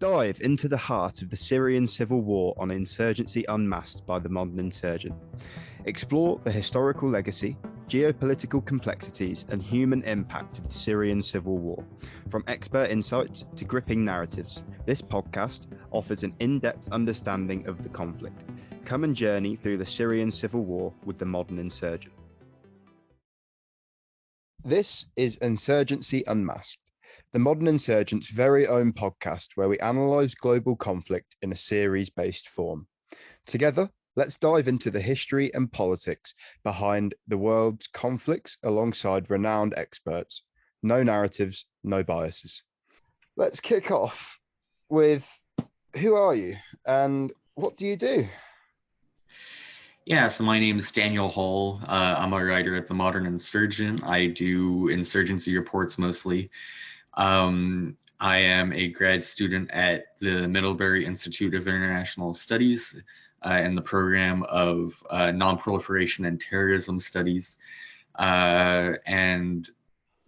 Dive into the heart of the Syrian civil war on Insurgency Unmasked by the Modern Insurgent. Explore the historical legacy, geopolitical complexities, and human impact of the Syrian civil war. From expert insights to gripping narratives, this podcast offers an in-depth understanding of the conflict. Come and journey through the Syrian civil war with the Modern Insurgent. This is Insurgency Unmasked, the Modern Insurgent's very own podcast where we analyse global conflict in a series-based form. Together, let's dive into the history and politics behind the world's conflicts alongside renowned experts. No narratives, no biases. Let's kick off with, who are you and what do you do? Yeah, so my name is Daniel Hall. I'm a writer at the Modern Insurgent. I do insurgency reports mostly. I am a grad student at the Middlebury Institute of International Studies in the program of Non-Proliferation and Terrorism Studies. And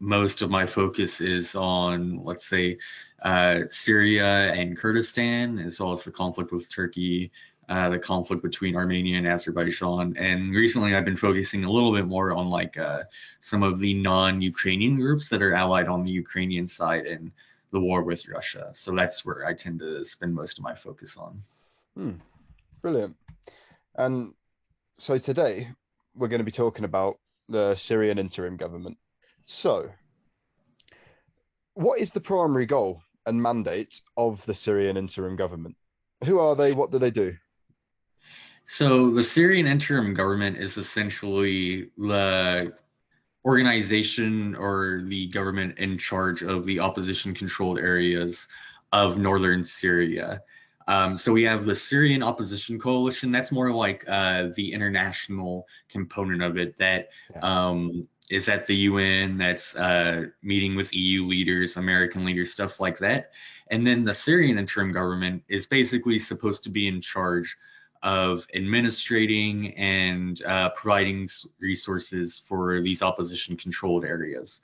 most of my focus is on, let's say, Syria and Kurdistan, as well as the conflict with Turkey, the conflict between Armenia and Azerbaijan. And recently I've been focusing a little bit more on some of the non-Ukrainian groups that are allied on the Ukrainian side in the war with Russia. So that's where I tend to spend most of my focus on. Brilliant. And so today we're going to be talking about the Syrian Interim Government. So what is the primary goal and mandate of the Syrian Interim Government? Who are they? What do they do? So the Syrian Interim Government is essentially the organization or the government in charge of the opposition-controlled areas of northern Syria. So we have the Syrian Opposition Coalition. That's more like the international component of it that is at the UN, that's meeting with EU leaders, American leaders, stuff like that. And then the Syrian Interim Government is basically supposed to be in charge of administrating and providing resources for these opposition-controlled areas.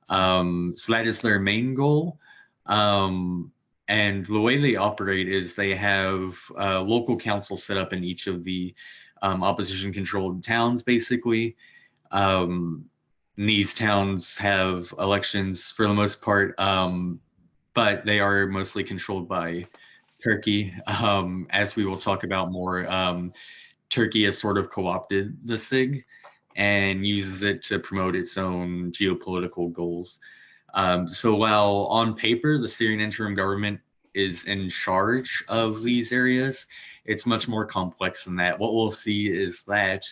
So that is their main goal. And the way they operate is they have local councils set up in each of the opposition-controlled towns, basically. These towns have elections for the most part, but they are mostly controlled by Turkey. As we will talk about more, Turkey has sort of co-opted the SIG and uses it to promote its own geopolitical goals. So while on paper, the Syrian Interim Government is in charge of these areas, it's much more complex than that. What we'll see is that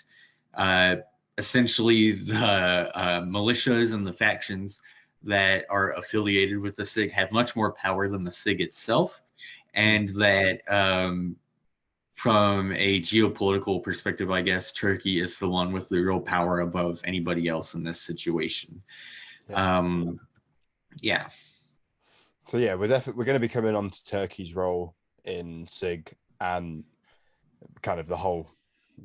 essentially the militias and the factions that are affiliated with the SIG have much more power than the SIG itself. And that from a geopolitical perspective, I guess, Turkey is the one with the real power above anybody else in this situation. Yeah. So yeah, we're going to be coming on to Turkey's role in SIG and kind of the whole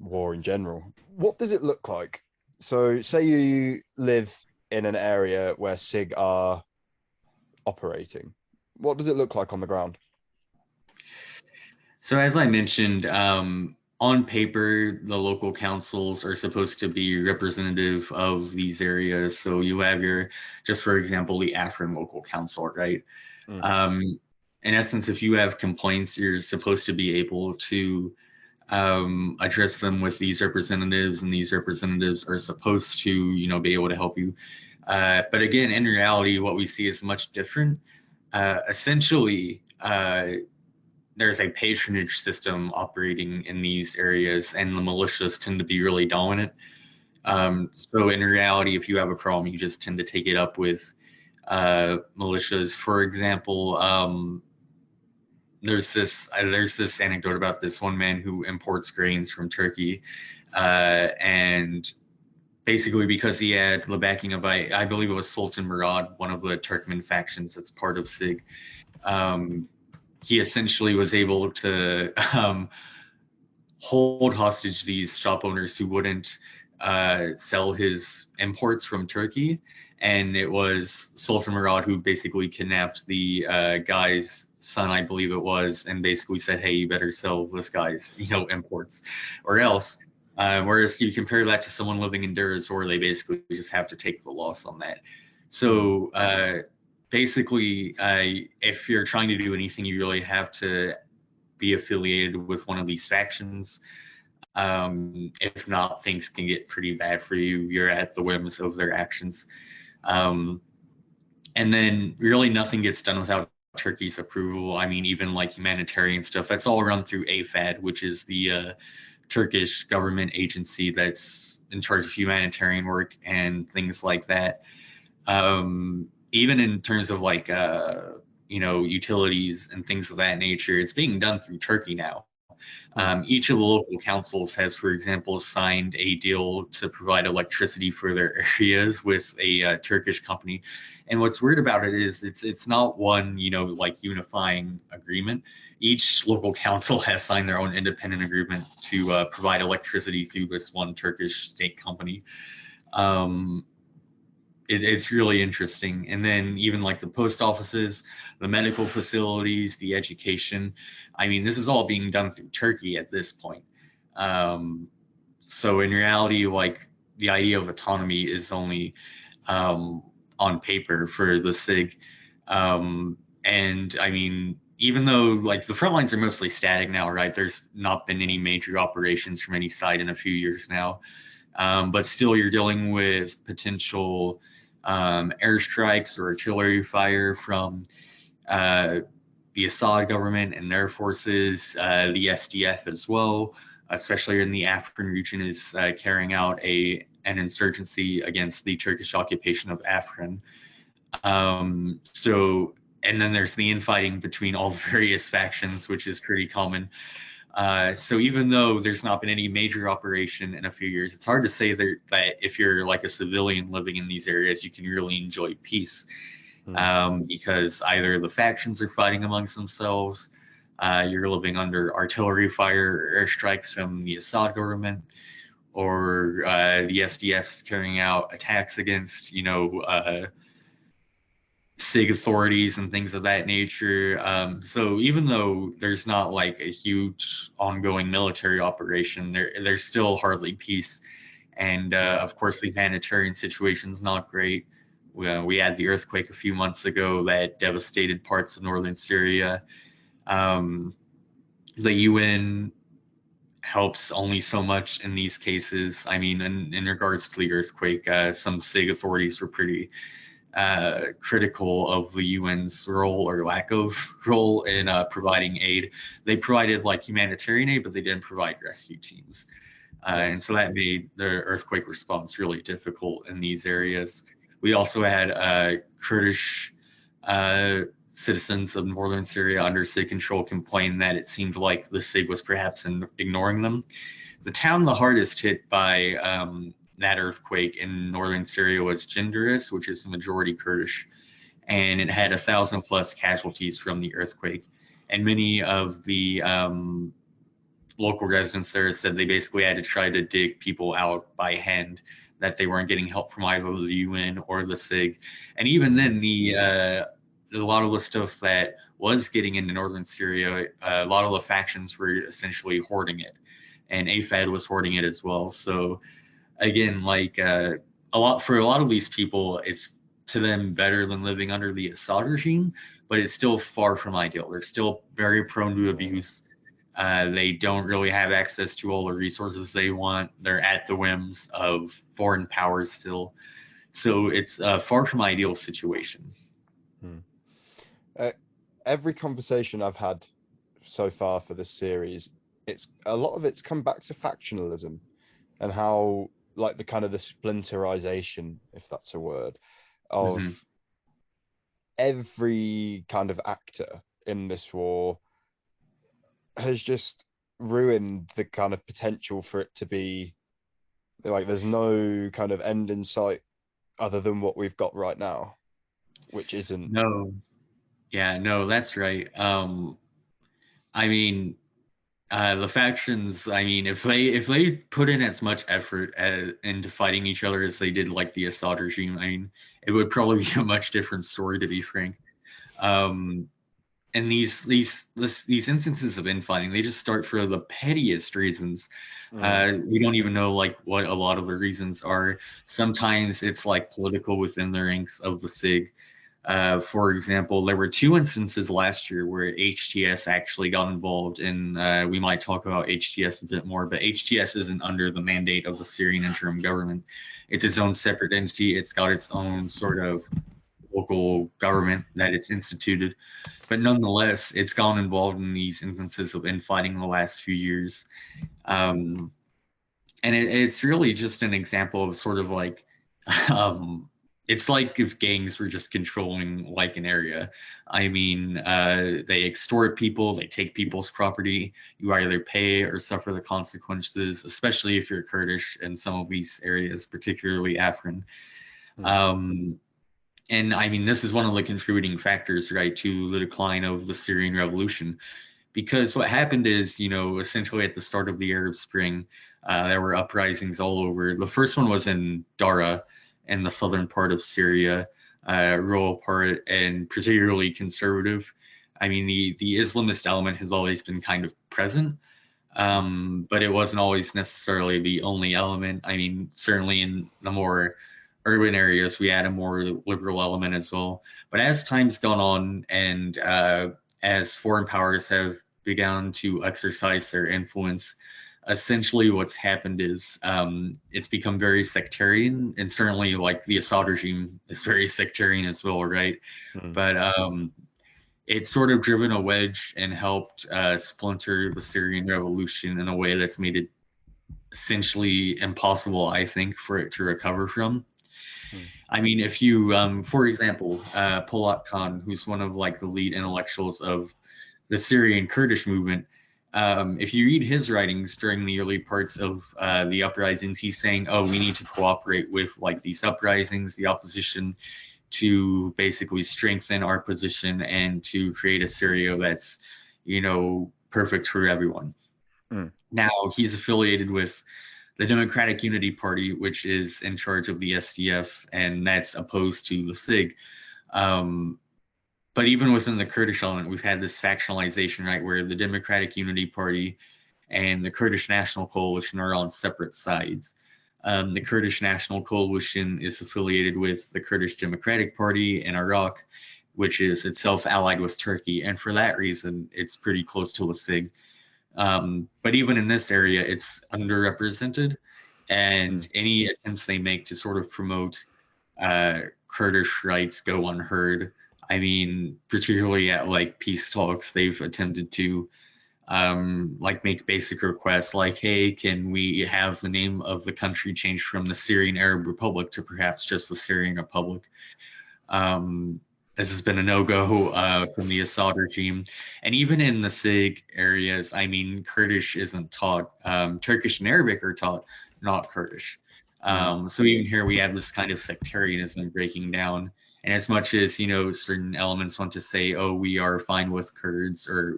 war in general. What does it look like? So say you live in an area where SIG are operating. What does it look like on the ground? So as I mentioned, on paper, the local councils are supposed to be representative of these areas. So you have just for example, the Afrin local council, right? In essence, if you have complaints, you're supposed to be able to address them with these representatives, and these representatives are supposed to, be able to help you. But again, in reality, what we see is much different. Essentially, there's a patronage system operating in these areas, and the militias tend to be really dominant. So in reality, if you have a problem, you just tend to take it up with militias. For example, there's this anecdote about this one man who imports grains from Turkey, and basically because he had the backing of, I believe it was Sultan Murad, one of the Turkmen factions that's part of SIG. He essentially was able to hold hostage these shop owners who wouldn't sell his imports from Turkey, and it was Sultan Murad who basically kidnapped the guy's son, I believe it was, and basically said, "Hey, you better sell this guy's imports, or else." Whereas you compare that to someone living in Deir ez-Zor, they basically just have to take the loss on that. So basically, if you're trying to do anything, you really have to be affiliated with one of these factions. If not, things can get pretty bad for you. You're at the whims of their actions. And then really nothing gets done without Turkey's approval. I mean, even like humanitarian stuff, that's all run through AFAD, which is the Turkish government agency that's in charge of humanitarian work and things like that. Even in terms of like utilities and things of that nature, it's being done through Turkey now. Each of the local councils has, for example, signed a deal to provide electricity for their areas with a Turkish company. And what's weird about it is it's not one like unifying agreement. Each local council has signed their own independent agreement to provide electricity through this one Turkish state company. It's really interesting. And then even like the post offices, the medical facilities, the education. I mean, this is all being done through Turkey at this point. So in reality, like the idea of autonomy is only on paper for the SIG. And I mean, even though like the front lines are mostly static now, right? There's not been any major operations from any side in a few years now. But still, you're dealing with potential airstrikes or artillery fire from the Assad government and their forces, the SDF as well, especially in the African region, is carrying out an insurgency against the Turkish occupation of Afrin. And then there's the infighting between all the various factions, which is pretty common. So even though there's not been any major operation in a few years, it's hard to say that if you're like a civilian living in these areas, you can really enjoy peace. Because either the factions are fighting amongst themselves, you're living under artillery fire or airstrikes from the Assad government, or the SDF's carrying out attacks against, SIG authorities and things of that nature. So even though there's not like a huge ongoing military operation, there's still hardly peace. And of course, the humanitarian situation is not great. We had the earthquake a few months ago that devastated parts of northern Syria. The UN helps only so much in these cases. I mean, in regards to the earthquake, some SIG authorities were pretty critical of the UN's role or lack of role in providing aid. They provided like humanitarian aid, but they didn't provide rescue teams. And so that made the earthquake response really difficult in these areas. We also had Kurdish citizens of northern Syria under SIG control complain that it seemed like the SIG was perhaps ignoring them. The town the hardest hit by that earthquake in northern Syria was Jindaris, which is the majority Kurdish, and it had 1,000+ casualties from the earthquake. And many of the local residents there said they basically had to try to dig people out by hand, that they weren't getting help from either the UN or the SIG. And even then, a lot of the stuff that was getting into northern Syria, a lot of the factions were essentially hoarding it, and AFAD was hoarding it as well. So again, like a lot of these people, it's to them better than living under the Assad regime, but it's still far from ideal. They're still very prone to abuse. They don't really have access to all the resources they want. They're at the whims of foreign powers still. So it's a far from ideal situation. Every conversation I've had so far for this series, it's a lot of it's come back to factionalism and how like the kind of the splinterization, if that's a word, of every kind of actor in this war has just ruined the kind of potential for it to be like there's no kind of end in sight other than what we've got right now, which isn't. No, yeah, no, that's right. I mean, The factions, I mean, if they put in as much effort into fighting each other as they did like the Assad regime, I mean, it would probably be a much different story, to be frank. Um, and these instances of infighting, they just start for the pettiest reasons. Mm, We don't even know like what a lot of the reasons are. Sometimes it's like political within the ranks of the SIG. For example, there were two instances last year where HTS actually got involved, and we might talk about HTS a bit more, but HTS isn't under the mandate of the Syrian Interim Government. It's its own separate entity. It's got its own sort of local government that it's instituted, but nonetheless, it's gotten involved in these instances of infighting in the last few years. Um, and it's really just an example of sort of like um, it's like if gangs were just controlling like an area. I mean, they extort people, they take people's property. You either pay or suffer the consequences, especially if you're Kurdish in some of these areas, particularly Afrin. mm, Um, and I mean, this is one of the contributing factors, right, to the decline of the Syrian revolution. Because what happened is, essentially at the start of the Arab Spring, there were uprisings all over. The first one was in Dara, in the southern part of Syria, rural part, and particularly conservative. I mean, the Islamist element has always been kind of present, but it wasn't always necessarily the only element. I mean, certainly in the more urban areas, we had a more liberal element as well. But as time's gone on and as foreign powers have begun to exercise their influence, essentially what's happened is it's become very sectarian, and certainly like the Assad regime is very sectarian as well, right? mm. But it's sort of driven a wedge and helped splinter the Syrian revolution in a way that's made it essentially impossible, I think, for it to recover from. Mm, I mean, if you, for example, Polat Khan, who's one of like the lead intellectuals of the Syrian Kurdish movement, if you read his writings during the early parts of the uprisings, he's saying, "Oh, we need to cooperate with like these uprisings, the opposition, to basically strengthen our position and to create a Syria that's, perfect for everyone." mm, Now he's affiliated with the Democratic Unity Party, which is in charge of the SDF, and that's opposed to the SIG. Um, but even within the Kurdish element, we've had this factionalization, right, where the Democratic Unity Party and the Kurdish National Coalition are on separate sides. The Kurdish National Coalition is affiliated with the Kurdish Democratic Party in Iraq, which is itself allied with Turkey, and for that reason, it's pretty close to the SIG. But even in this area, it's underrepresented, and mm. any attempts they make to sort of promote Kurdish rights go unheard. I mean, particularly at like peace talks, they've attempted to like make basic requests like, hey, can we have the name of the country changed from the Syrian Arab Republic to perhaps just the Syrian Republic? Um, this has been a no-go from the Assad regime. And even in the SIG areas, I mean, Kurdish isn't taught. Turkish and Arabic are taught, not Kurdish. Mm, So even here we have this kind of sectarianism breaking down. And as much as, certain elements want to say, oh, we are fine with Kurds, or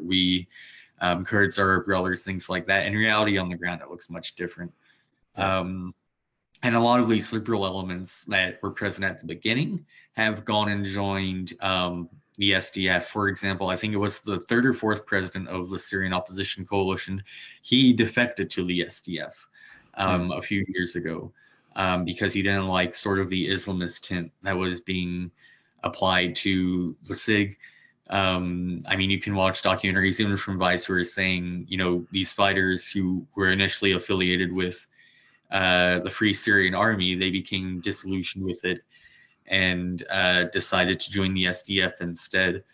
Kurds are our brothers, things like that. In reality, on the ground, it looks much different. yeah. Um, and a lot of these liberal elements that were present at the beginning have gone and joined the SDF. For example, I think it was the third or fourth president of the Syrian Opposition Coalition. He defected to the SDF Mm, a few years ago because he didn't like sort of the Islamist tint that was being applied to the SIG. I mean, you can watch documentaries even from Vice who are saying, these fighters who were initially affiliated with the Free Syrian Army, they became disillusioned with it and decided to join the SDF instead.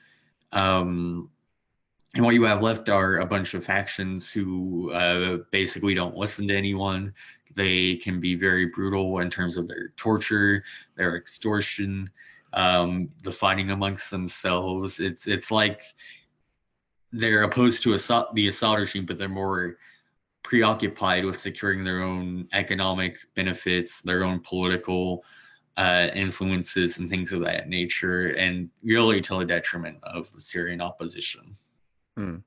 Um, and what you have left are a bunch of factions who basically don't listen to anyone. They can be very brutal in terms of their torture, their extortion, the fighting amongst themselves. It's like they're opposed to the Assad regime, but they're more preoccupied with securing their own economic benefits, their own political influences, and things of that nature, and really to the detriment of the Syrian opposition. mm.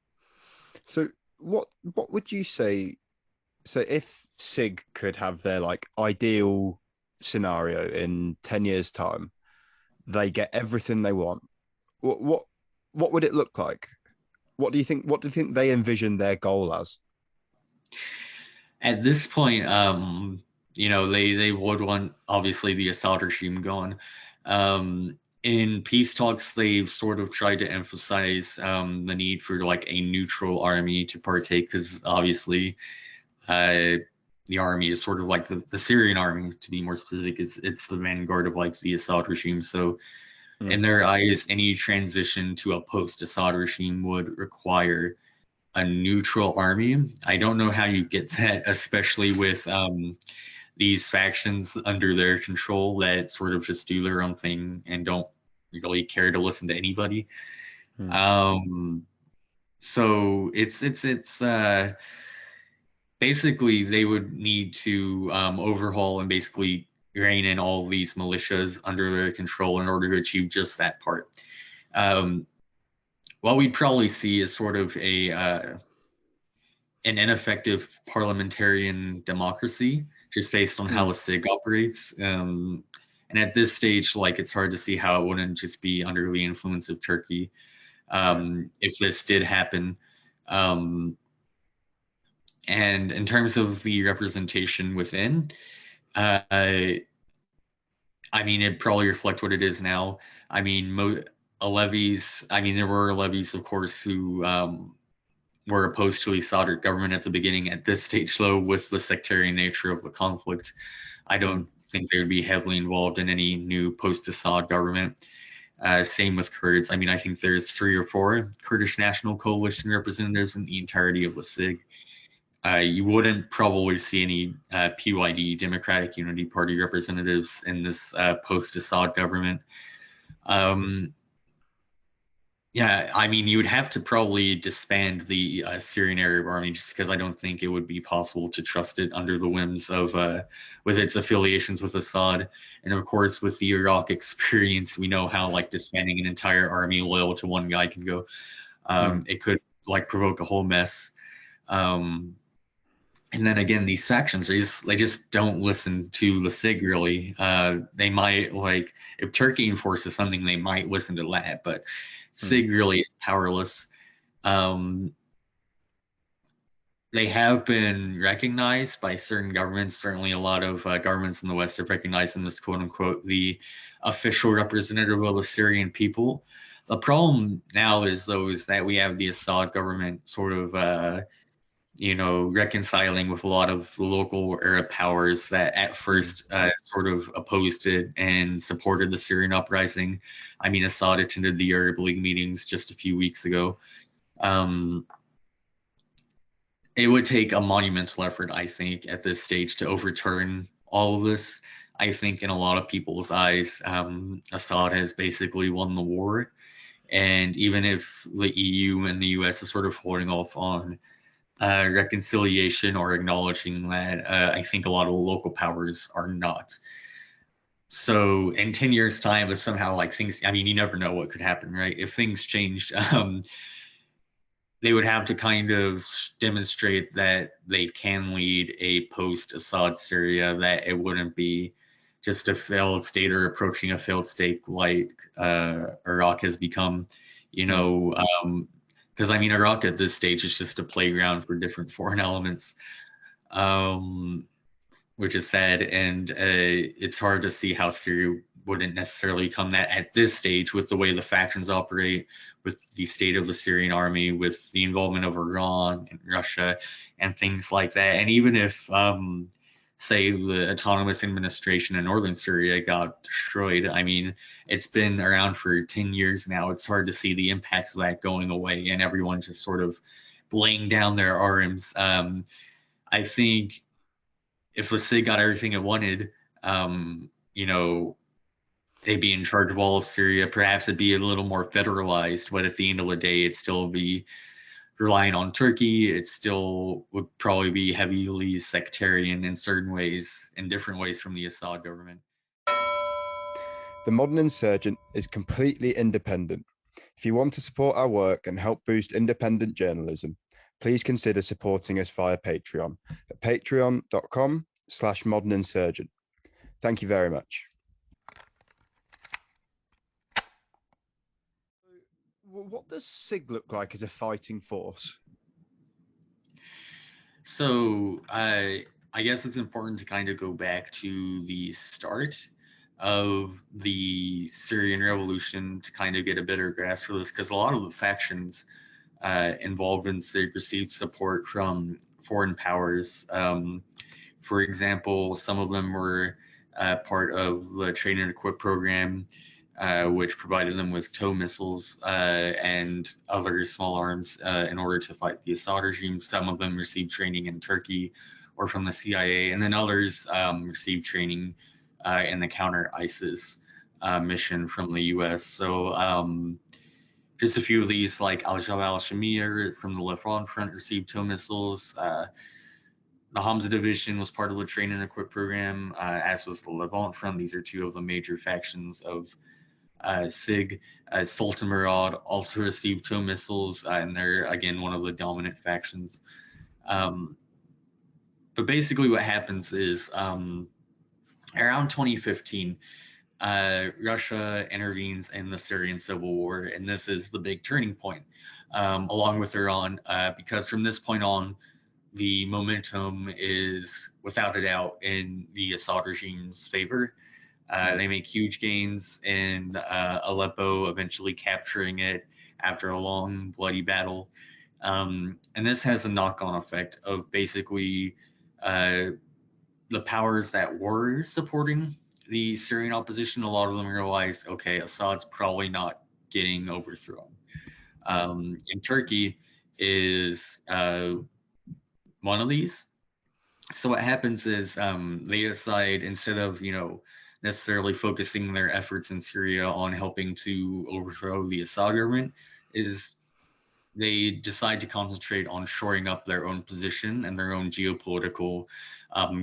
So what would you say? So if SIG could have their like ideal scenario in 10 years' time, they get everything they want. What what would it look like? What do you think they envision their goal as? At this point, they would want obviously the Assad regime gone. In peace talks, they've sort of tried to emphasize the need for like a neutral army to partake, because obviously uh, the army is sort of like the Syrian army, to be more specific. It's the vanguard of like the Assad regime. So Mm, in their eyes, any transition to a post-Assad regime would require a neutral army. I don't know how you get that, especially with these factions under their control that sort of just do their own thing and don't really care to listen to anybody. mm, Um, so it's basically they would need to overhaul and basically rein in all of these militias under their control in order to achieve just that part. Um, what we'd probably see is sort of a an ineffective parliamentarian democracy just based on how mm, a SIG operates. And at this stage, like it's hard to see how it wouldn't just be under the influence of Turkey yeah. if this did happen. Um, and in terms of the representation within, I mean, it probably reflect what it is now. I mean, levies. I mean, there were levies, of course, who were opposed to the Assad government at the beginning. At this stage, though, with the sectarian nature of the conflict, I Mm, don't think they would be heavily involved in any new post-Assad government. Same with Kurds. I mean, I think there's 3 or 4 Kurdish National Coalition representatives in the entirety of the SIG. You wouldn't probably see any PYD, Democratic Unity Party representatives in this post-Assad government. Um, Yeah, I mean, you would have to probably disband the Syrian Arab Army, just because I don't think it would be possible to trust it under the whims of, with its affiliations with Assad. And of course, with the Iraq experience, we know how like disbanding an entire army loyal to one guy can go. mm, It could like provoke a whole mess. Um, and then again, these factions, they just don't listen to the SIG really. They might like if Turkey enforces something, they might listen to that, but mm, SIG really is powerless. Um, they have been recognized by certain governments. Certainly, a lot of governments in the West have recognized them as "quote unquote" the official representative of the Syrian people. The problem now is though is that we have the Assad government sort of reconciling with a lot of local Arab powers that at mm, first sort of opposed it and supported the Syrian uprising. I mean, Assad attended the Arab League meetings just a few weeks ago. Um, it would take a monumental effort, I think, at this stage to overturn all of this. I think in a lot of people's eyes, Assad has basically won the war. And even if the EU and the US is sort of holding off on reconciliation or acknowledging that, I think a lot of the local powers are not. So in 10 years' time, if somehow like things, I mean, you never know what could happen, right? If things changed, they would have to kind of demonstrate that they can lead a post-Assad Syria, that it wouldn't be just a failed state or approaching a failed state like Iraq has become, you mm. know, because I mean, Iraq at this stage is just a playground for different foreign elements. Um, which is sad. And it's hard to see how Syria wouldn't necessarily come that at this stage with the way the factions operate, with the state of the Syrian army, with the involvement of Iran and Russia and things like that. And even if, say, the autonomous administration in northern Syria got destroyed, I mean, it's been around for 10 years now. It's hard to see the impacts of that going away and everyone just sort of laying down their arms. I think if the SIG got everything it wanted, they'd be in charge of all of Syria. Perhaps it'd be a little more federalized, but at the end of the day, it'd still be relying on Turkey. It still would probably be heavily sectarian in certain ways, in different ways from the Assad government. The modern insurgent is completely independent. If you want to support our work and help boost independent journalism, please consider supporting us via Patreon at patreon.com/moderninsurgent. Thank you very much. What does SIG look like as a fighting force? So I guess it's important to kind of go back to the start of the Syrian revolution to kind of get a better grasp for this, because a lot of the factions involved in SIG received support from foreign powers. For example, some of them were part of the train and equip program, which provided them with tow missiles and other small arms in order to fight the Assad regime. Some of them received training in Turkey or from the CIA, and then others received training in the counter ISIS mission from the US. So just a few of these, like Al-Jabal al-Shamir from the Levant front, received tow missiles. The Hamza division was part of the train and equip program, as was the Levant front. These are two of the major factions of SIG. Sultan Murad also received tow missiles, and they're, again, one of the dominant factions. But basically what happens is around 2015, Russia intervenes in the Syrian civil war, and this is the big turning point, along with Iran, because from this point on, the momentum is without a doubt in the Assad regime's favor. They make huge gains in Aleppo, eventually capturing it after a long, bloody battle. And this has a knock-on effect of basically the powers that were supporting the Syrian opposition. A lot of them realized, okay, Assad's probably not getting overthrown. And Turkey is one of these. So what happens is they decide, instead of, necessarily focusing their efforts in Syria on helping to overthrow the Assad government, is they decide to concentrate on shoring up their own position and their own geopolitical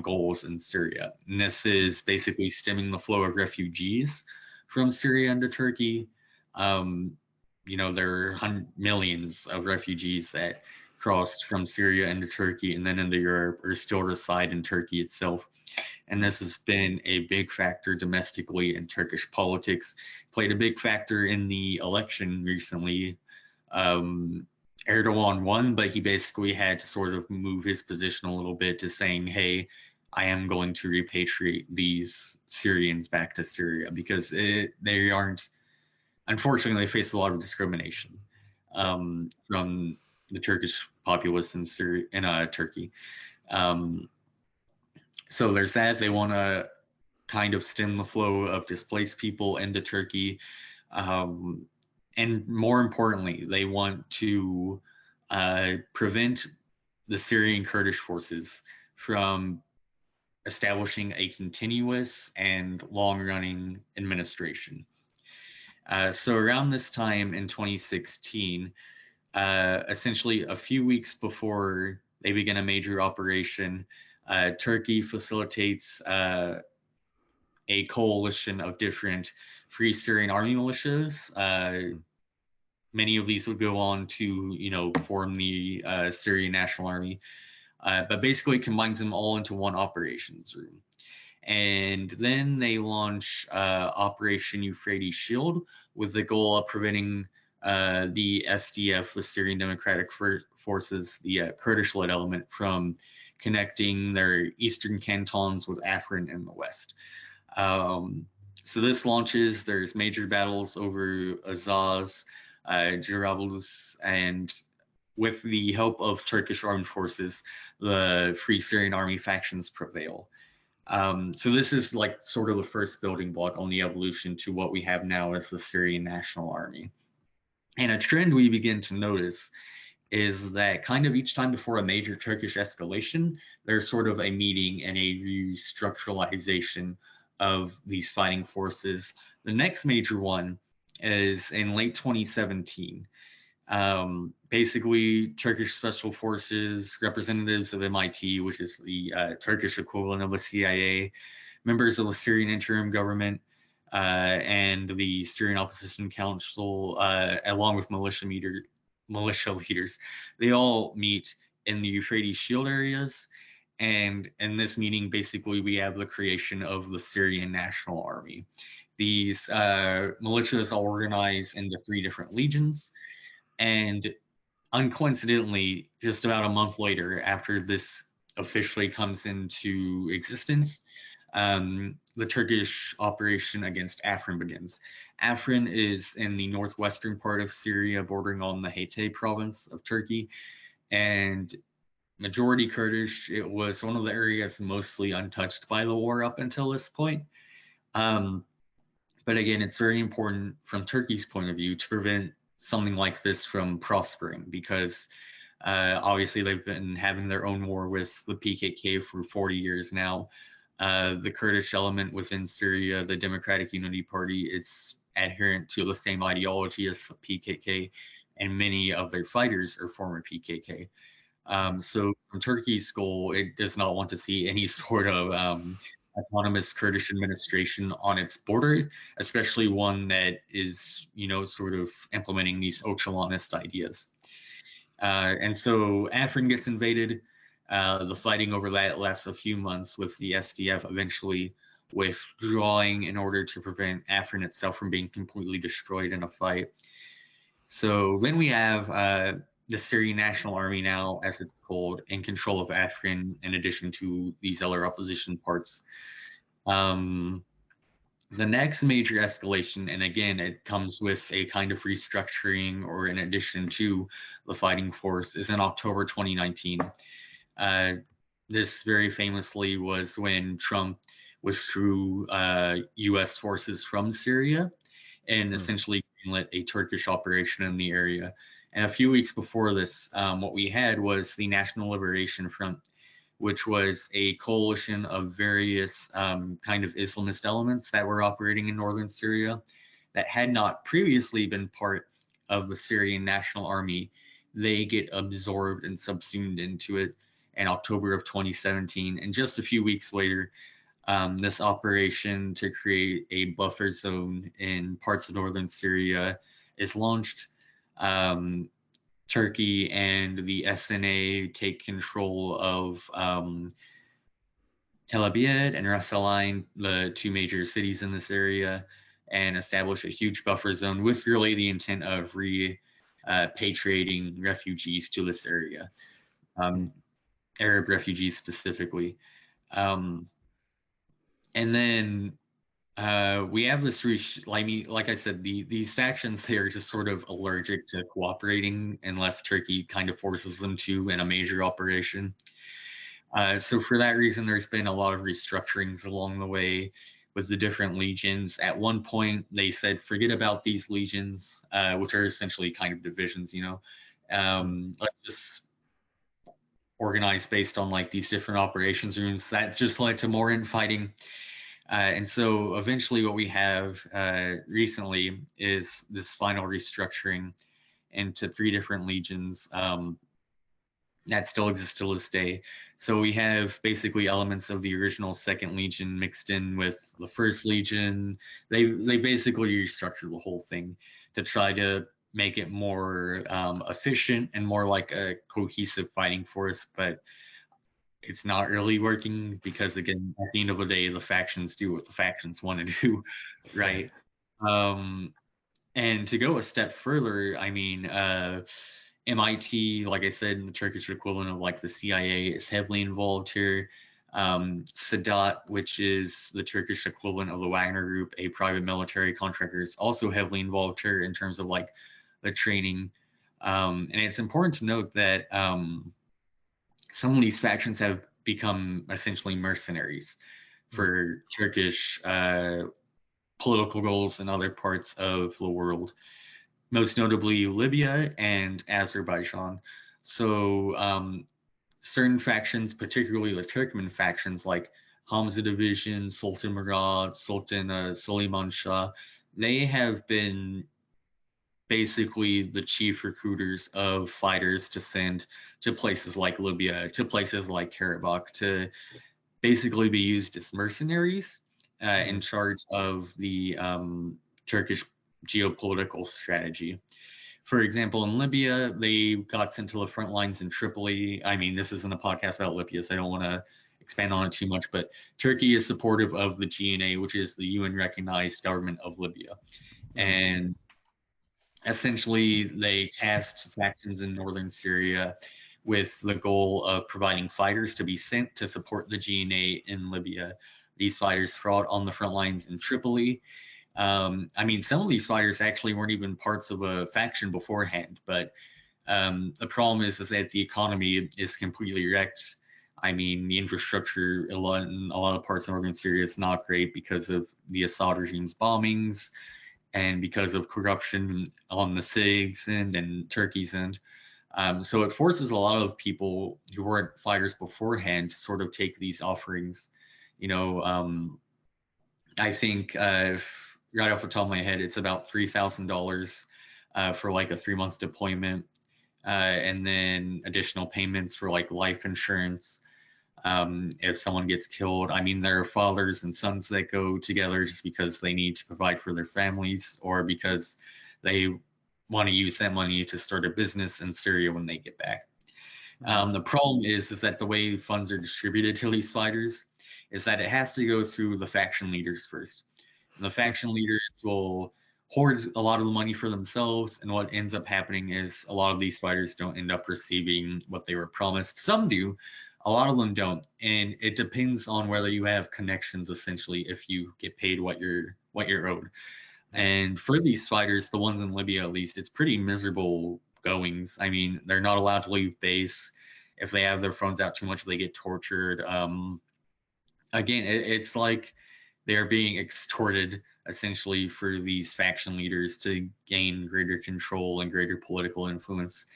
goals in Syria. And this is basically stemming the flow of refugees from Syria into Turkey. There are millions of refugees that crossed from Syria into Turkey and then into Europe, or still reside in Turkey itself. And this has been a big factor domestically in Turkish politics, played a big factor in the election recently. Erdogan won, but he basically had to sort of move his position a little bit to saying, hey, I am going to repatriate these Syrians back to Syria, because they aren't, unfortunately, they face a lot of discrimination from the Turkish populace in Turkey. So there's that. They want to kind of stem the flow of displaced people into Turkey. And more importantly, they want to prevent the Syrian Kurdish forces from establishing a continuous and long-running administration. So around this time in 2016, essentially a few weeks before they begin a major operation, Turkey facilitates a coalition of different Free Syrian Army militias. Many of these would go on to, form the Syrian National Army, but basically combines them all into one operations room. And then they launch Operation Euphrates Shield with the goal of preventing the SDF, the Syrian Democratic Forces, the Kurdish-led element, from connecting their eastern cantons with Afrin in the west. So this launches, there's major battles over Azaz, Jarablus, and with the help of Turkish armed forces, the Free Syrian Army factions prevail. So this is like sort of the first building block on the evolution to what we have now as the Syrian National Army. And a trend we begin to notice is that kind of each time before a major Turkish escalation, there's sort of a meeting and a restructuralization of these fighting forces. The next major one is in late 2017. Basically, Turkish Special Forces, representatives of MIT, which is the Turkish equivalent of the CIA, members of the Syrian Interim Government, and the Syrian Opposition Council, along with militia militia leaders. They all meet in the Euphrates Shield areas. And in this meeting, basically, we have the creation of the Syrian National Army. These militias are organized into 3 different legions. And uncoincidentally, just about a month later, after this officially comes into existence, the Turkish operation against Afrin begins. Afrin is in the northwestern part of Syria, bordering on the Hatay province of Turkey, and majority Kurdish. It was one of the areas mostly untouched by the war up until this point. But again, it's very important from Turkey's point of view to prevent something like this from prospering, because obviously they've been having their own war with the PKK for 40 years now. The Kurdish element within Syria, the Democratic Unity Party, it's adherent to the same ideology as the PKK, and many of their fighters are former PKK. So from Turkey's goal, it does not want to see any sort of autonomous Kurdish administration on its border, especially one that is, sort of implementing these Öcalanist ideas. And so Afrin gets invaded. The fighting over that lasts a few months, with the SDF eventually withdrawing in order to prevent Afrin itself from being completely destroyed in a fight. So then we have the Syrian National Army now, as it's called, in control of Afrin, in addition to these other opposition parts. The next major escalation, and again, it comes with a kind of restructuring or in addition to the fighting force, is in October 2019. This very famously was when Trump withdrew U.S. forces from Syria and essentially greenlit a Turkish operation in the area. And a few weeks before this, what we had was the National Liberation Front, which was a coalition of various kind of Islamist elements that were operating in northern Syria that had not previously been part of the Syrian National Army. They get absorbed and subsumed into it in October of 2017. And just a few weeks later, this operation to create a buffer zone in parts of northern Syria is launched. Turkey and the SNA take control of Tel Abyad and Ras Al Ain, the 2 major cities in this area, and establish a huge buffer zone with really the intent of repatriating refugees to this area, Arab refugees specifically. And then we have this, like I said, these factions, they are just sort of allergic to cooperating unless Turkey kind of forces them to in a major operation. So for that reason, there's been a lot of restructurings along the way with the different legions. At one point, they said, forget about these legions, which are essentially kind of divisions, let's just organize based on like these different operations rooms. That just led to more infighting. And so eventually what we have recently is this final restructuring into 3 different legions that still exist to this day. So we have basically elements of the original 2nd Legion mixed in with the 1st Legion. They basically restructured the whole thing to try to make it more efficient and more like a cohesive fighting force, but it's not really working because, again, at the end of the day, the factions do what the factions want to do, right? And to go a step further, I mean, MIT, like I said, the Turkish equivalent of like the CIA, is heavily involved here. Sadat, which is the Turkish equivalent of the Wagner Group, a private military contractor, is also heavily involved here in terms of like the training. And it's important to note that some of these factions have become essentially mercenaries for Turkish political goals in other parts of the world, most notably Libya and Azerbaijan. So certain factions, particularly the Turkmen factions like Hamza Division, Sultan Murad, Sultan Suleiman Shah, they have been basically the chief recruiters of fighters to send to places like Libya, to places like Karabakh, to basically be used as mercenaries in charge of the Turkish geopolitical strategy. For example, in Libya, they got sent to the front lines in Tripoli. I mean, this isn't a podcast about Libya, so I don't want to expand on it too much, but Turkey is supportive of the GNA, which is the UN recognized government of Libya. And essentially, they tasked factions in northern Syria with the goal of providing fighters to be sent to support the GNA in Libya. These fighters fought on the front lines in Tripoli. I mean, some of these fighters actually weren't even parts of a faction beforehand, but the problem is that the economy is completely wrecked. I mean, the infrastructure in a lot of parts of northern Syria is not great because of the Assad regime's bombings and because of corruption on the SIG's end and Turkey's end. So it forces a lot of people who weren't fighters beforehand to sort of take these offerings. You know, I think right off the top of my head, it's about $3,000 for like a 3-month deployment, and then additional payments for like life insurance if someone gets killed. I mean, there are fathers and sons that go together just because they need to provide for their families or because they want to use that money to start a business in Syria when they get back. The problem is that the way funds are distributed to these fighters is that it has to go through the faction leaders first. And the faction leaders will hoard a lot of the money for themselves, and what ends up happening is a lot of these fighters don't end up receiving what they were promised. Some do, a lot of them don't, and it depends on whether you have connections. Essentially, if you get paid what you're owed. And for these fighters, the ones in Libya at least, it's pretty miserable goings. I mean, they're not allowed to leave base. If they have their phones out too much, they get tortured. Again, it's like they're being extorted essentially for these faction leaders to gain greater control and greater political influence.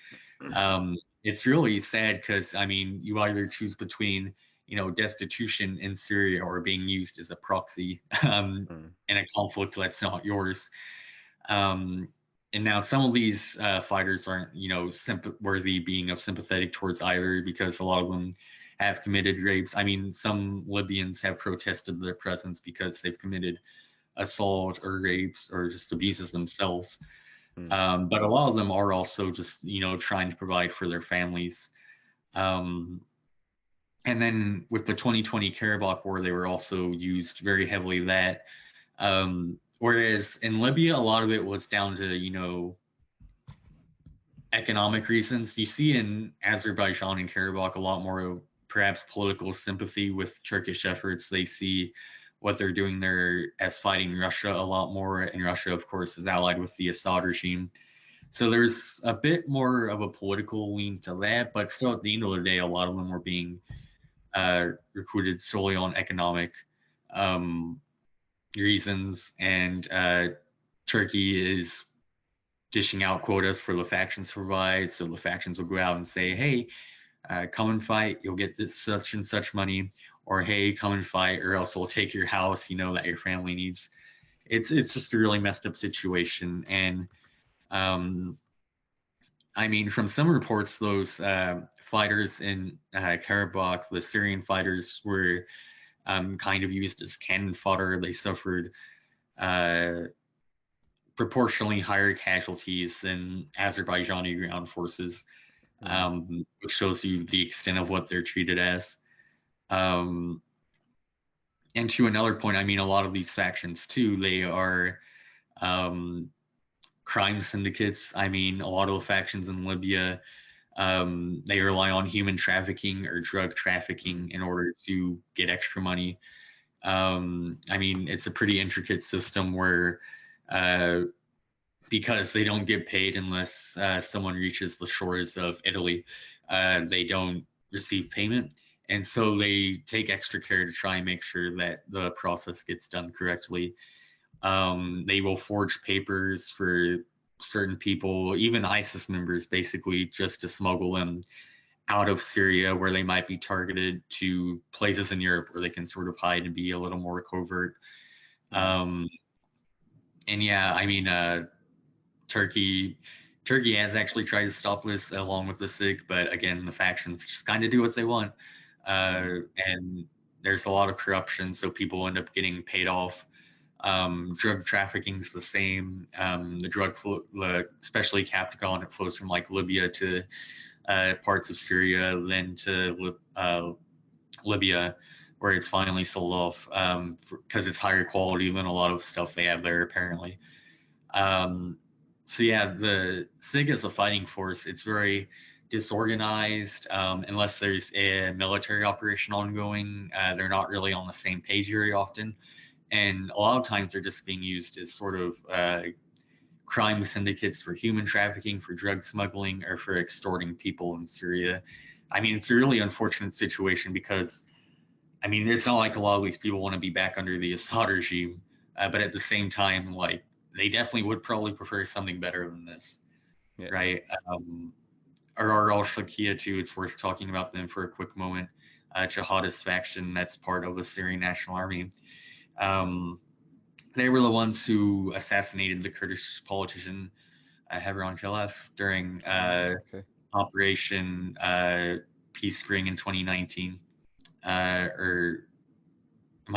It's really sad because, I mean, you either choose between, you know, destitution in Syria or being used as a proxy in a conflict that's not yours. And now some of these fighters aren't, you know, worthy being of sympathetic towards either because a lot of them have committed rapes. I mean, some Libyans have protested their presence because they've committed assault or rapes or just abuses themselves. But a lot of them are also just, you know, trying to provide for their families. And then with the 2020 Karabakh War, they were also used very heavily that. Whereas in Libya, a lot of it was down to, you know, economic reasons. You see in Azerbaijan and Karabakh a lot more perhaps political sympathy with Turkish efforts. They see what they're doing there as fighting Russia a lot more, and Russia, of course, is allied with the Assad regime. So there's a bit more of a political lean to that, but still at the end of the day, a lot of them were being recruited solely on economic reasons, and Turkey is dishing out quotas for the factions to provide. So the factions will go out and say, hey, come and fight, you'll get this such and such money, or hey, come and fight, or else we'll take your house, you know, that your family needs. It's just a really messed up situation. And I mean, from some reports, those fighters in Karabakh, the Syrian fighters, were kind of used as cannon fodder. They suffered proportionally higher casualties than Azerbaijani ground forces, which shows you the extent of what they're treated as. And to another point, I mean, a lot of these factions too, they are crime syndicates. I mean, a lot of the factions in Libya, they rely on human trafficking or drug trafficking in order to get extra money. I mean, it's a pretty intricate system where because they don't get paid unless someone reaches the shores of Italy, they don't receive payment. And so they take extra care to try and make sure that the process gets done correctly. They will forge papers for certain people, even ISIS members, basically just to smuggle them out of Syria where they might be targeted to places in Europe where they can sort of hide and be a little more covert. And yeah, I mean, Turkey has actually tried to stop this along with the SIG, but again, the factions just kind of do what they want. And there's a lot of corruption, so people end up getting paid off Drug trafficking is the same. The drug flow, especially Captagon, it flows from like Libya to parts of Syria, then to Libya, where it's finally sold off because it's higher quality than a lot of stuff they have there apparently. So yeah, the SIG as a fighting force, it's very disorganized unless there's a military operation ongoing. They're not really on the same page very often. And a lot of times they're just being used as sort of crime syndicates for human trafficking, for drug smuggling, or for extorting people in Syria. I mean, it's a really unfortunate situation because, I mean, it's not like a lot of these people want to be back under the Assad regime, but at the same time, like, they definitely would probably prefer something better than this, Yeah. right? Or al-Shakia too, it's worth talking about them for a quick moment. Jihadist faction that's part of the Syrian National Army. They were the ones who assassinated the Kurdish politician Hevron Khalaf during Okay. Operation Peace Spring in 2019. Or I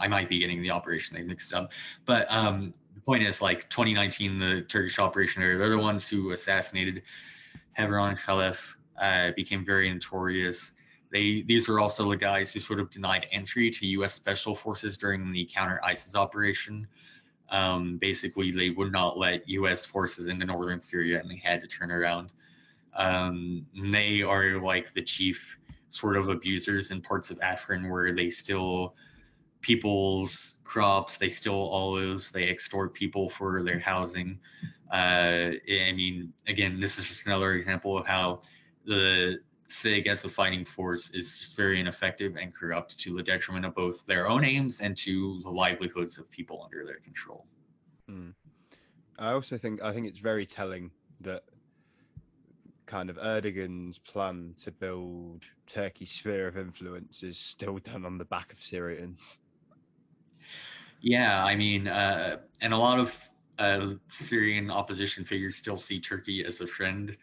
might be getting the operation name mixed up. But the point is, like 2019, the Turkish operation, they're the ones who assassinated Hevron Khalaf, became very notorious. These were also the guys who sort of denied entry to U.S. special forces during the counter ISIS operation. Basically, they would not let U.S. forces into northern Syria, and they had to turn around. They are like the chief sort of abusers in parts of Afrin where they steal people's crops, they steal olives, they extort people for their housing. I mean, again, this is just another example of how the SIG as a fighting force is just very ineffective and corrupt to the detriment of both their own aims and to the livelihoods of people under their control. I also think it's very telling that kind of Erdogan's plan to build Turkey's sphere of influence is still done on the back of Syrians. Yeah, I mean, and a lot of Syrian opposition figures still see Turkey as a friend.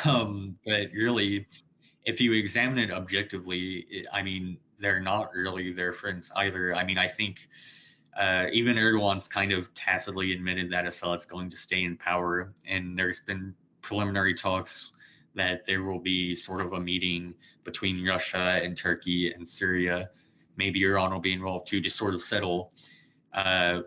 But really, if you examine it objectively, I mean, they're not really their friends either. I mean, I think even Erdogan's kind of tacitly admitted that Assad's going to stay in power, and there's been preliminary talks that there will be sort of a meeting between Russia and Turkey and Syria. Maybe Iran will be involved too to sort of settle the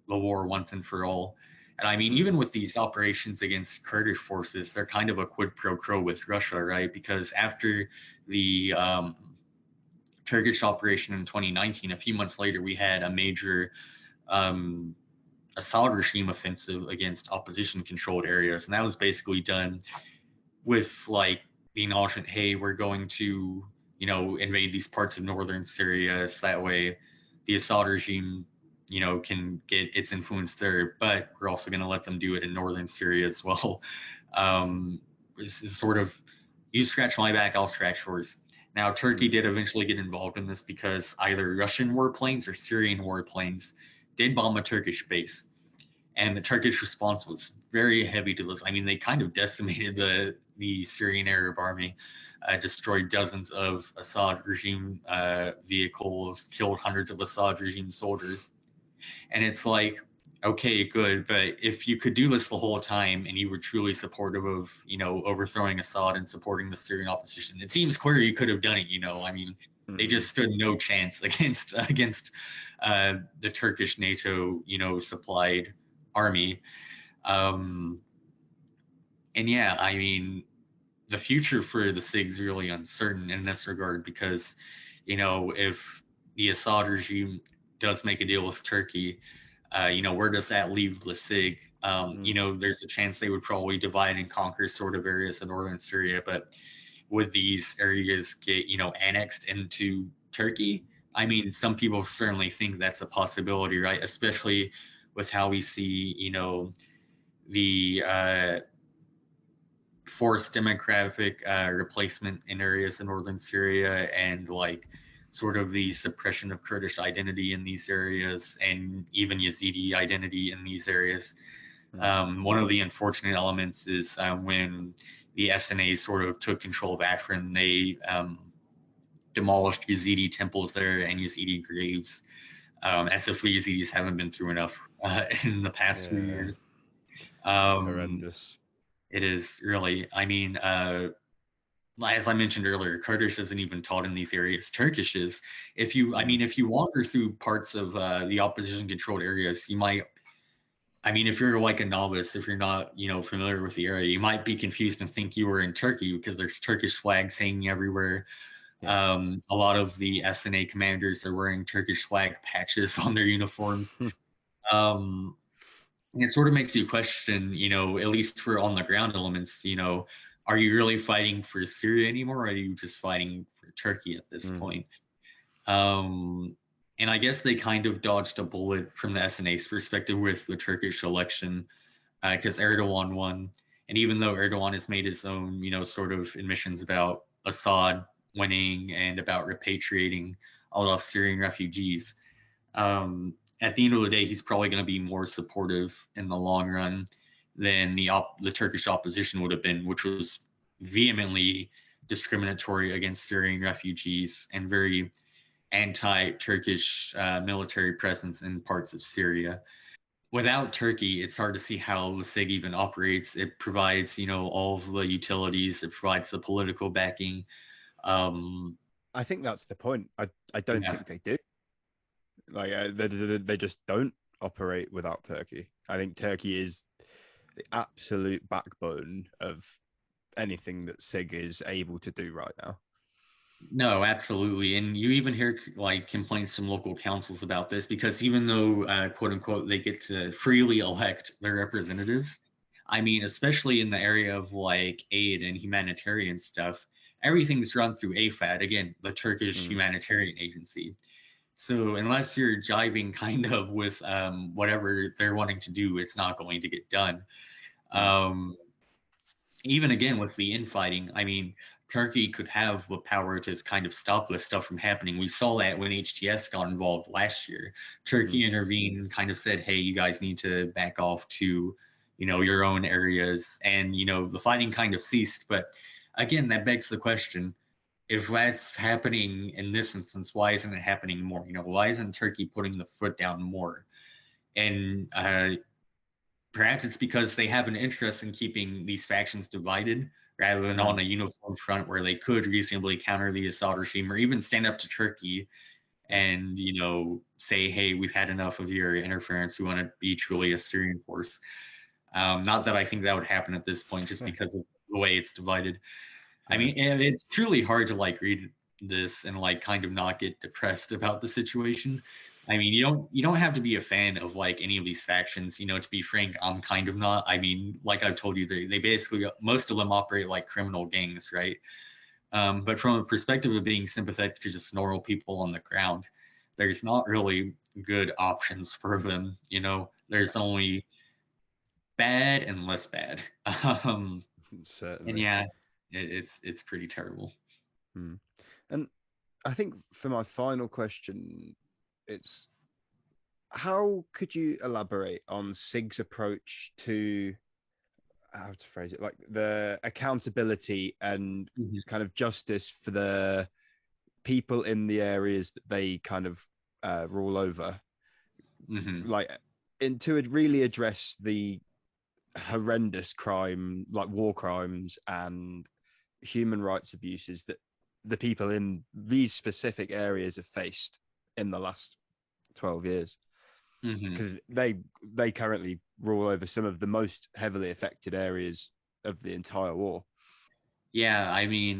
war once and for all. And I mean, even with these operations against Kurdish forces, they're kind of a quid pro quo with Russia, right? Because after the Turkish operation in 2019, a few months later, we had a major Assad regime offensive against opposition-controlled areas, and that was basically done with like the acknowledgement, hey, we're going to, you know, invade these parts of northern Syria, so that way the Assad regime, you know, can get its influence there, but we're also going to let them do it in northern Syria as well. This is sort of, you scratch my back, I'll scratch yours. Now, Turkey did eventually get involved in this because either Russian warplanes or Syrian warplanes did bomb a Turkish base. And the Turkish response was very heavy to this. I mean, they kind of decimated the Syrian Arab army, destroyed dozens of Assad regime vehicles, killed hundreds of Assad regime soldiers. And it's like, okay, good, but if you could do this the whole time and you were truly supportive of, you know, overthrowing Assad and supporting the Syrian opposition, it seems clear you could have done it. You know, I mean, they just stood no chance against the Turkish NATO, you know, supplied army. And yeah, I mean, the future for the SIG's really uncertain in this regard because, you know, if the Assad regime does make a deal with Turkey, you know, where does that leave the SIG? You know, there's a chance they would probably divide and conquer sort of areas in northern Syria, but would these areas get, you know, annexed into Turkey? I mean, some people certainly think that's a possibility, right? Especially with how we see, you know, the forced demographic replacement in areas in northern Syria and like sort of the suppression of Kurdish identity in these areas and even Yazidi identity in these areas. One of the unfortunate elements is when the SNA sort of took control of Afrin, they demolished Yazidi temples there and Yazidi graves. as if we Yazidis haven't been through enough in the past few Yeah, years. it's Um, horrendous. it is really, I mean, as I mentioned earlier, Kurdish isn't even taught in these areas. Turkish is. If you, I Mm, mean, if you wander through parts of the opposition-controlled areas, you might. I mean, if you're like a novice, if you're not, familiar with the area, you might be confused and think you were in Turkey because there's Turkish flags hanging everywhere. yeah. A lot of the SNA commanders are wearing Turkish flag patches on their uniforms. Um, and it sort of makes you question, at least for on the ground elements, are you really fighting for Syria anymore, or are you just fighting for Turkey at this Mm, point? Um, and I guess they kind of dodged a bullet from the SNA's perspective with the Turkish election because Erdogan won. And even though Erdogan has made his own, sort of admissions about Assad winning and about repatriating a lot of Syrian refugees, at the end of the day, he's probably going to be more supportive in the long run than the Turkish opposition would have been, which was vehemently discriminatory against Syrian refugees and very anti-Turkish military presence in parts of Syria. Without Turkey, it's hard to see how the SIG even operates. It provides, all of the utilities. It provides the political backing. Um, I think that's the point. I don't yeah, think they do. Like they just don't operate without Turkey. I think Turkey is the absolute backbone of anything that SIG is able to do right now. no, absolutely. And you even hear like complaints from local councils about this because even though, quote unquote, they get to freely elect their representatives, I mean, especially in the area of like aid and humanitarian stuff, everything's run through AFAD, again, the Turkish Mm, humanitarian agency. So unless you're jiving kind of with whatever they're wanting to do, it's not going to get done. mm, Um, Even again with the infighting, I mean, Turkey could have the power to kind of stop this stuff from happening. We saw that when HTS got involved last year. mm. Turkey intervened and kind of said, hey, you guys need to back off to, your own areas. And, the fighting kind of ceased. But again, that begs the question, if that's happening in this instance, why isn't it happening more? Why isn't Turkey putting the foot down more? And perhaps it's because they have an interest in keeping these factions divided rather than on Mm. a uniform front where they could reasonably counter the Assad regime or even stand up to Turkey Yeah. and, say, hey, we've had enough of your interference. We want to be truly a Syrian force. Not that I think that would happen at this point just because of the way it's divided. I Yeah. mean, and it's truly hard to like read this and like kind of not get depressed about the situation. I mean, you don't have to be a fan of like any of these factions. To be frank, I'm kind of not. I mean, like I've told you, they basically most of them operate like criminal gangs, right? But from a perspective of being sympathetic to just normal people on the ground, there's not really good options for them. There's only bad and less bad. Um, and Certainly. yeah, it's pretty terrible. Mm. And I think for my final question, it's how could you elaborate on SIG's approach to how to phrase it, like the accountability and Mhm. kind of justice for the people in the areas that they kind of rule over, Mhm. like and to really address the horrendous crime, like war crimes and human rights abuses that the people in these specific areas have faced in the last 12 years, Mhm. because they currently rule over some of the most heavily affected areas of the entire war. Yeah, I mean,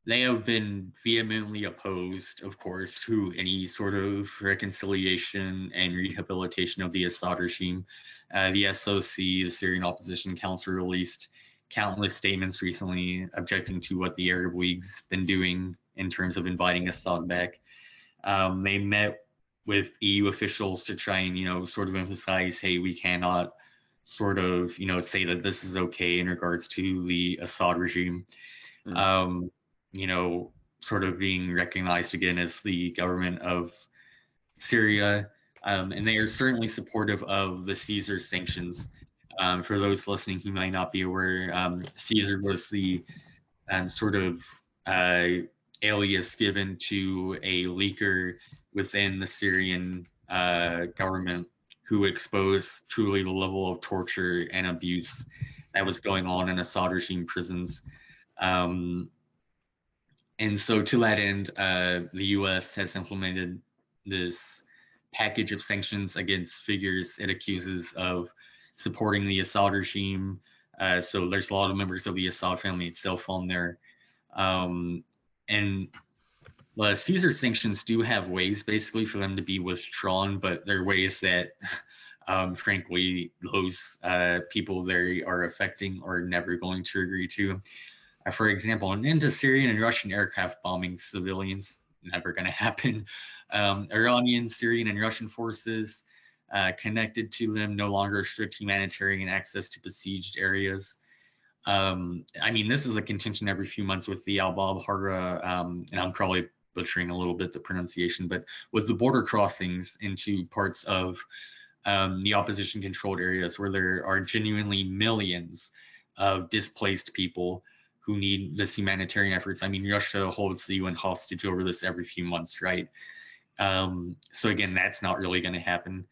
they have been vehemently opposed, of course, to any sort of reconciliation and rehabilitation of the Assad regime. The SOC, the Syrian Opposition Council, released countless statements recently objecting to what the Arab League's been doing in terms of inviting Assad back. They met with EU officials to try and, sort of emphasize, hey, we cannot sort of, say that this is okay in regards to the Assad regime. Mm, Um, sort of being recognized again as the government of Syria. And they are certainly supportive of the Caesar sanctions. For those listening who might not be aware, Caesar was the sort of uh, alias given to a leaker within the Syrian government who exposed truly the level of torture and abuse that was going on in Assad regime prisons. Um, and so, to that end, the U.S. has implemented this package of sanctions against figures it accuses of supporting the Assad regime. So there's a lot of members of the Assad family itself on there. And Caesar sanctions do have ways basically for them to be withdrawn, but they're ways that, frankly, those people they are affecting are never going to agree to. For example, an end to Syrian and Russian aircraft bombing civilians, never going to happen. Iranian, Syrian, and Russian forces connected to them no longer restrict humanitarian access to besieged areas. I mean, this is a contention every few months with the Al-Bab Hara, and I'm probably butchering a little bit the pronunciation, but with the border crossings into parts of the opposition-controlled areas where there are genuinely millions of displaced people who need this humanitarian efforts. I mean, Russia holds the UN hostage over this every few months, right? So again, that's not really going to happen.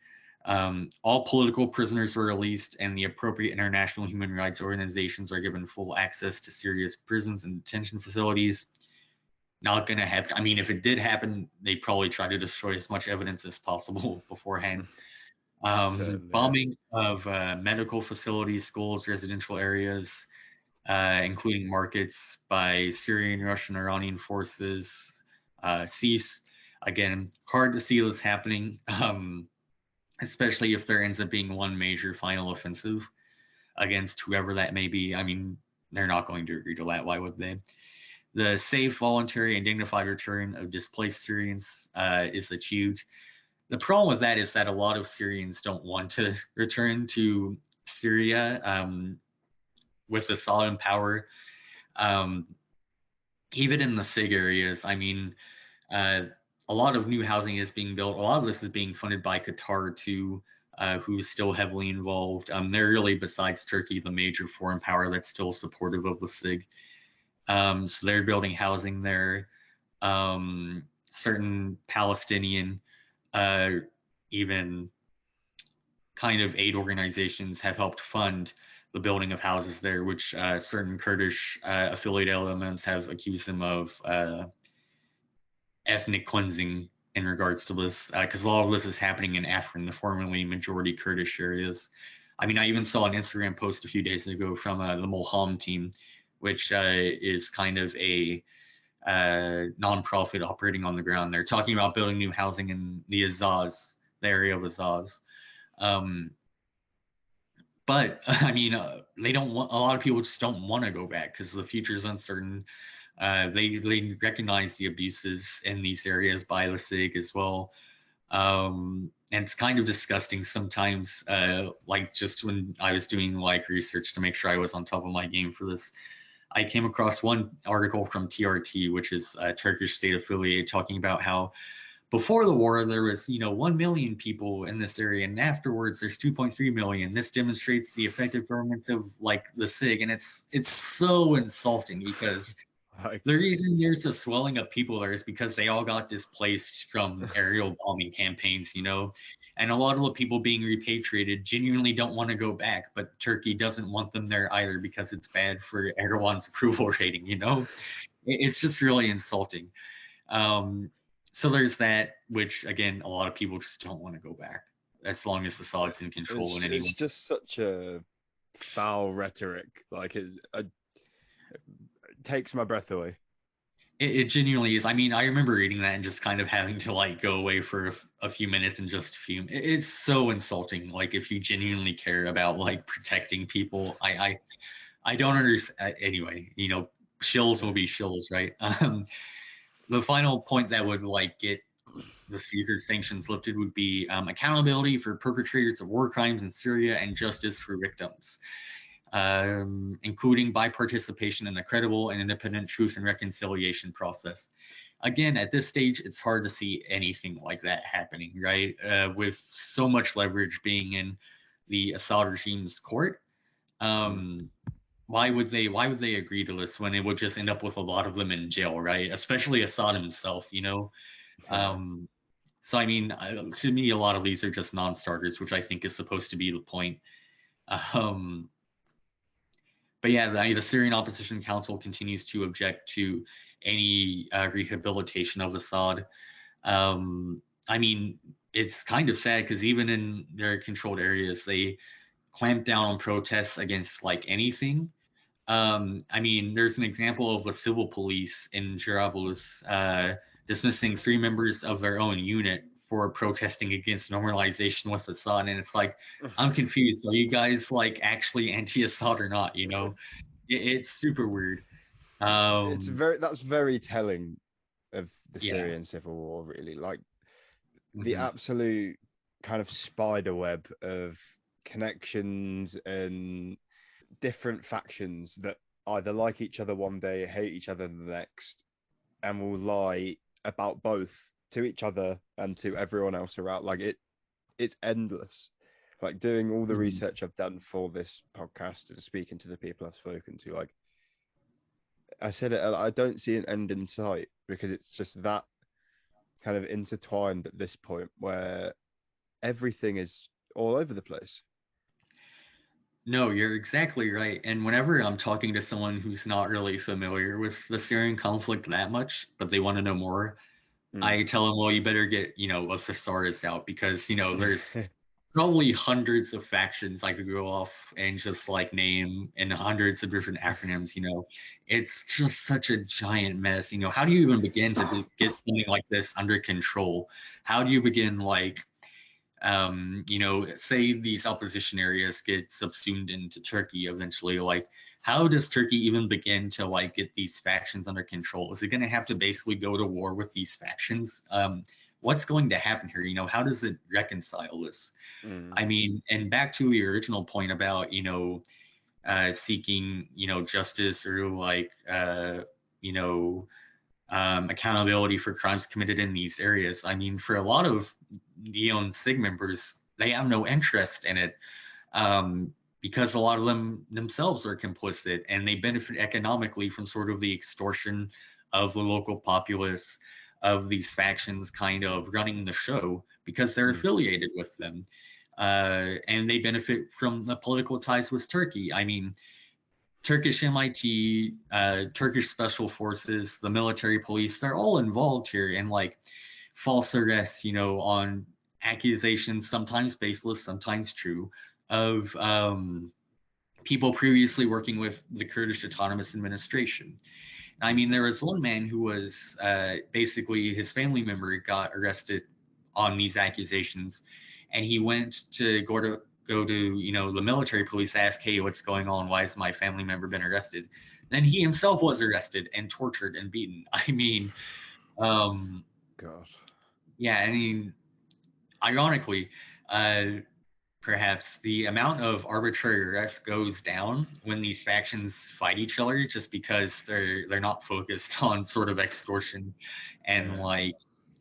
All political prisoners are released, and the appropriate international human rights organizations are given full access to Syria's prisons and detention facilities. Not going to happen. I mean, if it did happen, they probably try to destroy as much evidence as possible beforehand. Bombing of medical facilities, schools, residential areas, including markets by Syrian, Russian, Iranian forces, cease. Again, hard to see this happening, especially if there ends up being one major final offensive against whoever that may be. I mean, they're not going to agree to that. Why would they? The safe, voluntary, and dignified return of displaced Syrians is achieved. The problem with that is that a lot of Syrians don't want to return to Syria with Assad in power. Even in the SIG areas, I mean, a lot of new housing is being built. A lot of this is being funded by Qatar too, who's still heavily involved. They're really, besides Turkey, the major foreign power that's still supportive of the SIG. So they're building housing there. Certain Palestinian, even kind of aid organizations have helped fund the building of houses there, which certain Kurdish affiliated elements have accused them of ethnic cleansing in regards to this, because a lot of this is happening in Afrin, the formerly majority Kurdish areas. I mean, I even saw an Instagram post a few days ago from the Mulham team, which is kind of a nonprofit operating on the ground. They're talking about building new housing in the Azaz, the area of Azaz. But I mean, they don't want. A lot of people just don't want to go back because the future is uncertain. They recognize the abuses in these areas by the SIG as well. And it's kind of disgusting sometimes. Like just when I was doing like research to make sure I was on top of my game for this, I came across one article from TRT, which is a Turkish state affiliate, talking about how before the war there was 1 million people in this area, and afterwards there's 2.3 million. This demonstrates the effective governments of like the SIG, and it's so insulting because the reason there's a swelling of people there is because they all got displaced from aerial bombing campaigns, and a lot of the people being repatriated genuinely don't want to go back, but Turkey doesn't want them there either because it's bad for Erdogan's approval rating. It's just really insulting. So there's that, which again, a lot of people just don't want to go back as long as Assad's in control. It's just such a foul rhetoric. Like it takes my breath away. It genuinely is. I mean, I remember reading that and just kind of having to like go away for a few minutes and just fume. It's so insulting. Like if you genuinely care about like protecting people, I don't understand. Anyway, shills will be shills, right? The final point that would like get the Caesar sanctions lifted would be accountability for perpetrators of war crimes in Syria and justice for victims, including by participation in the credible and independent truth and reconciliation process. Again, at this stage, it's hard to see anything like that happening, right? With so much leverage being in the Assad regime's court. Why would they agree to this when it would just end up with a lot of them in jail, right? Especially Assad himself, So I mean, to me, a lot of these are just non-starters, which I think is supposed to be the point. Um, but yeah, the Syrian Opposition Council continues to object to any rehabilitation of Assad. I mean, it's kind of sad because even in their controlled areas, they clamp down on protests against like anything. I mean, there's an example of the civil police in Jarablus dismissing 3 members of their own unit for protesting against normalization with Assad, and it's like, I'm confused. Are you guys like actually anti-Assad or not? You know, it's super weird. Um, That's very telling of the yeah. Syrian civil war, really. Like the Hmm. absolute kind of spider web of connections and different factions that either like each other one day, hate each other the next, and will lie about both to each other and to everyone else around. Like it's endless. Like doing all the Hmm. research I've done for this podcast and speaking to the people I've spoken to, like I said, I don't see an end in sight because it's just that kind of intertwined at this point where everything is all over the place. No, you're exactly right. And whenever I'm talking to someone who's not really familiar with the Syrian conflict that much, but they want to know more, Mm. I tell them, well, you better get, a thesaurus out because, there's probably hundreds of factions I could go off and just like name and hundreds of different acronyms. It's just such a giant mess. How do you even begin to get something like this under control? How do you begin like say these opposition areas get subsumed into Turkey eventually, like how does Turkey even begin to like get these factions under control? Is it going to have to basically go to war with these factions? What's going to happen here? How does it reconcile this? Mm. I mean, and back to the original point about, seeking, justice or like, you know, accountability for crimes committed in these areas. I mean, for a lot of SIG members, they have no interest in it because a lot of them themselves are complicit and they benefit economically from sort of the extortion of the local populace, of these factions kind of running the show because they're Mm. affiliated with them. And they benefit from the political ties with Turkey. I mean, Turkish MIT, Turkish special forces, the military police, they're all involved here in like false arrests, on accusations, sometimes baseless, sometimes true, of people previously working with the Kurdish Autonomous Administration. I mean, there was one man who was basically his family member got arrested on these accusations, and he went to go to the military police, ask, hey, what's going on? Why has my family member been arrested? Then he himself was arrested and tortured and beaten. I mean, um, God. yeah, I mean, ironically, uh, perhaps the amount of arbitrary arrests goes down when these factions fight each other just because they're not focused on sort of extortion and Yeah. like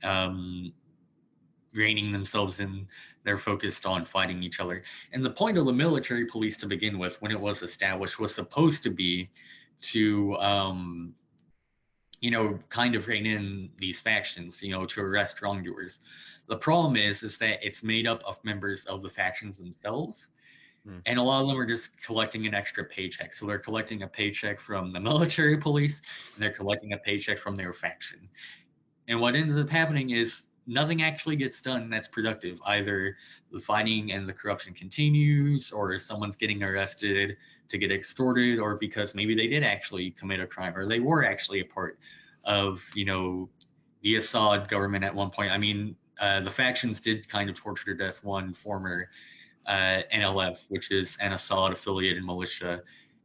um reining themselves in. They're focused on fighting each other. And the point of the military police to begin with, when it was established, was supposed to be to kind of rein in these factions, to arrest wrongdoers. The problem is that it's made up of members of the factions themselves, Mm. and a lot of them are just collecting an extra paycheck. So they're collecting a paycheck from the military police, and they're collecting a paycheck from their faction. And what ends up happening is nothing actually gets done that's productive. Either the fighting and the corruption continues, or someone's getting arrested to get extorted, or because maybe they did actually commit a crime, or they were actually a part of, the Assad government at one point. I mean, the factions did kind of torture to death one former NLF, which is an Assad affiliated militia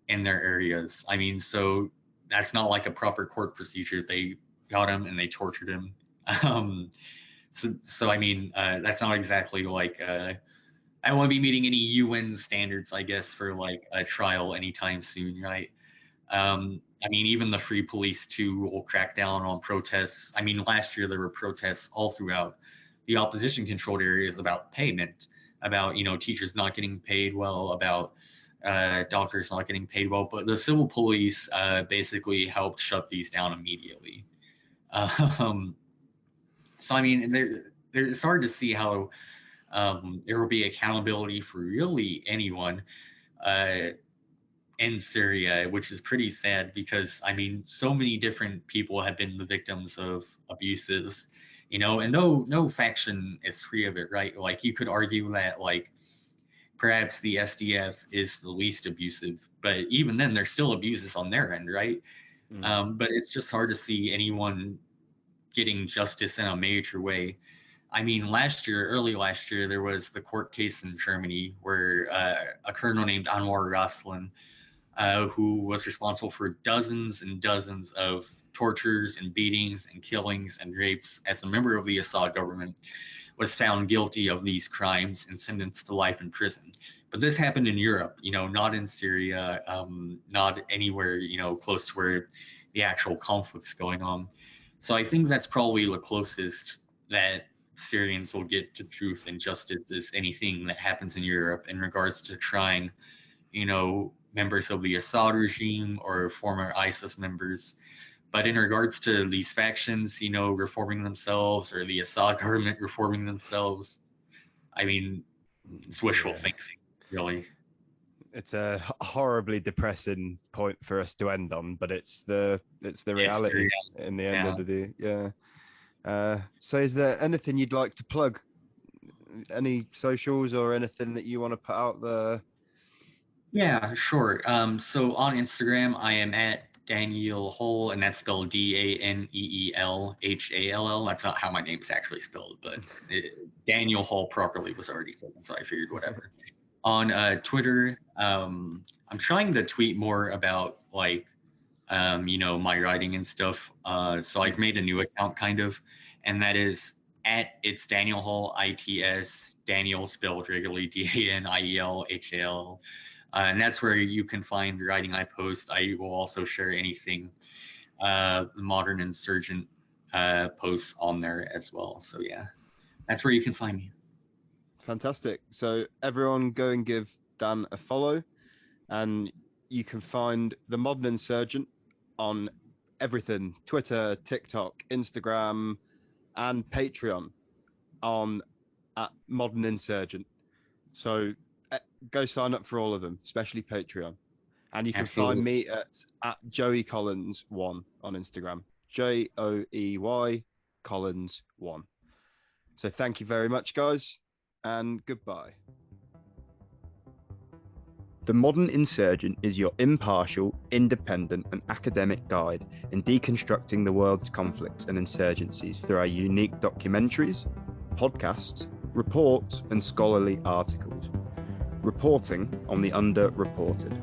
in their areas. I mean, so that's not like a proper court procedure. They got him and they tortured him. Um, so I mean, that's not exactly like I won't be meeting any UN standards, I guess, for like a trial anytime soon, right? I mean, even the free police too will crack down on protests. I mean, last year there were protests all throughout the opposition controlled areas about payment, about teachers not getting paid well, about doctors not getting paid well. But the civil police basically helped shut these down immediately. Um, so I mean, it's hard to see how there will be accountability for really anyone in Syria, which is pretty sad because I mean, so many different people have been the victims of abuses, and no faction is free of it, right? Like you could argue that like perhaps the SDF is the least abusive, but even then, there's still abuses on their end, right? But it's just hard to see anyone getting justice in a major way. I mean, early last year, there was the court case in Germany where a colonel named Anwar Raslan, who was responsible for dozens and dozens of tortures and beatings and killings and rapes as a member of the Assad government, was found guilty of these crimes and sentenced to life in prison. But this happened in Europe, not in Syria, not anywhere, close to where the actual conflict's going on. So I think that's probably the closest that Syrians will get to truth and justice is anything that happens in Europe in regards to trying, members of the Assad regime or former ISIS members. But in regards to these factions, reforming themselves or the Assad government reforming themselves, I mean, it's wishful thinking, really. It's a horribly depressing point for us to end on, but it's the reality in the end of the day. Yeah. So is there anything you'd like to plug? Any socials or anything that you want to put out there? Yeah, sure. So on Instagram, I am at Daniel Hull, and that's spelled DANEELHALL. That's not how my name's actually spelled, but Daniel Hull properly was already taken, so I figured whatever. On Twitter, I'm trying to tweet more about like, my writing and stuff. So I've made a new account kind of, and that is it's Daniel Hull, ITS, Daniel spelled regularly, DANIELHAL. And that's where you can find the writing I post. I will also share anything the Modern Insurgent posts on there as well. So yeah, that's where you can find me. Fantastic. So everyone go and give Dan a follow, and you can find the Modern Insurgent on everything: Twitter, TikTok, Instagram, and Patreon at Modern Insurgent. So go sign up for all of them, especially Patreon. And you can find me at Joey Collins 1 on Instagram. JOEY Collins 1. So thank you very much, guys, and goodbye. The Modern Insurgent is your impartial, independent, and academic guide in deconstructing the world's conflicts and insurgencies through our unique documentaries, podcasts, reports, and scholarly articles, reporting on the underreported.